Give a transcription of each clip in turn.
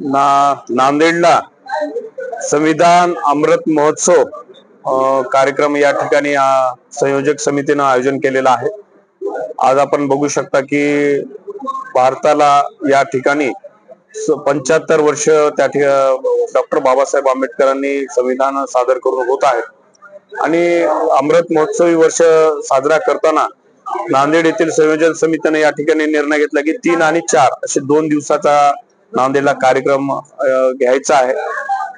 नांदेडला संविधान अमृत महोत्सव कार्यक्रम या ठिकाणी संयोजक समितीने आयोजन केलेला आहे। आज आपण बघू शकता की भारताला या ठिकाणी 75 वर्ष त्या डॉक्टर बाबासाहेब आंबेडकरांनी संविधान सादर करून होत आहे आणि अमृत महोत्सवी वर्ष साजरा करताना नांदेड येथील संयोजन समितीने या ठिकाणी निर्णय घेतला की 3 आणि 4 असे 2 दिवसाचा नांदेडला कार्यक्रम घ्यायचा आहे।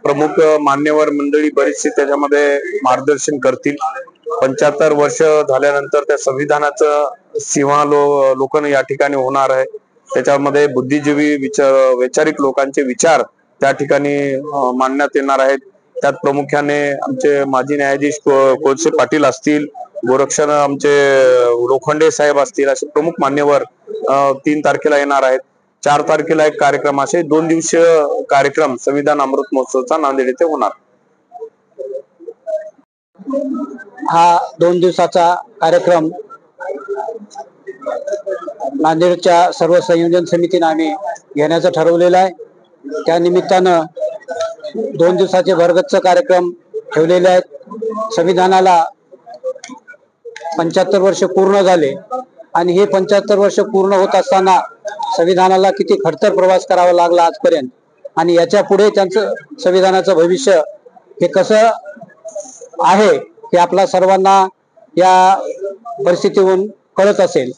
प्रमुख मान्यवर मंडळी बरीचशी त्याच्यामध्ये मार्गदर्शन करतील। 75 वर्ष झाल्यानंतर त्या संविधानाचं सिंहावलोकन या ठिकाणी होणार आहे। त्याच्यामध्ये बुद्धिजीवी वैचारिक लोकांचे विचार त्या ठिकाणी मांडण्यात येणार आहेत। त्यात प्रामुख्याने आमचे माजी न्यायाधीश कोळसे पाटील असतील, गोरक्षण आमचे लोखंडे साहेब असतील, असे प्रमुख मान्यवर 3 तारखेला येणार आहेत। 4 तारखेला एक कार्यक्रम, असे 2 दिवसीय कार्यक्रम संविधान अमृत महोत्सवचा नांदेड येथे होणार। हा 2 दिवसाचा कार्यक्रम नांदेडच्या सर्व संयोजन समितीने आम्ही घेण्याचं ठरवलेलं आहे। त्या निमित्तानं 2 दिवसाचे भरगच्च कार्यक्रम ठेवलेले आहेत। संविधानाला 75 वर्ष पूर्ण झाले आणि हे 75 वर्ष पूर्ण होत असताना संविधानाला किती खडतर प्रवास करावा लागला आजपर्यंत, आणि याच्या पुढे त्यांचं संविधानाचं भविष्य हे कसं आहे हे आपल्या सर्वांना या परिस्थितीवरून कळत असेल,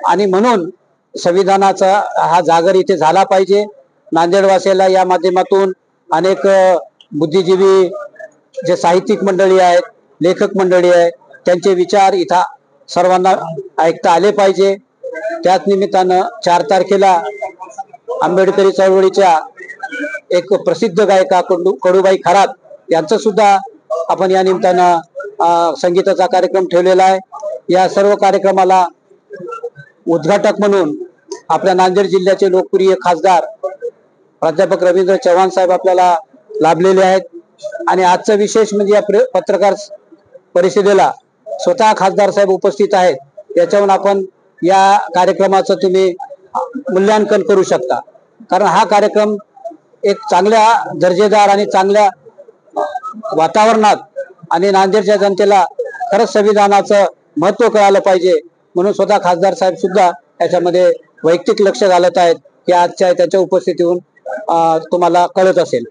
आणि म्हणून संविधानाचा हा जागर इथे झाला पाहिजे। नांदेडवासियाला या माध्यमातून अनेक बुद्धिजीवी जे साहित्यिक मंडळी आहेत, लेखक मंडळी आहेत, त्यांचे विचार इथं सर्वांना ऐकता आले पाहिजे। त्याच निमित्तानं 4 तारखेला आंबेडकरी चळवळीच्या एक प्रसिद्ध गायिका कडूबाई खरात यांचं सुद्धा आपण या निमित्तानं संगीताचा कार्यक्रम ठेवलेला आहे। या सर्व कार्यक्रमाला उद्घाटक म्हणून आपल्या नांदेड जिल्ह्याचे लोकप्रिय खासदार प्राध्यापक रवींद्र चव्हाण साहेब आपल्याला लाभलेले आहेत। आणि आजचं विशेष म्हणजे या पत्रकार परिषदेला स्वतः खासदार साहेब उपस्थित आहेत। याच्यावरून आपण या कार्यक्रमाचं तुम्ही मूल्यांकन करू शकता, कारण हा कार्यक्रम एक चांगल्या दर्जेदार आणि चांगल्या वातावरणात आणि नांदेडच्या जनतेला खरंच संविधानाचं महत्त्व कळालं पाहिजे म्हणून स्वतः खासदार साहेब सुद्धा याच्यामध्ये वैयक्तिक लक्ष घालत आहेत, की आजच्या त्याच्या उपस्थितीतून तुम्हाला कळत असेल।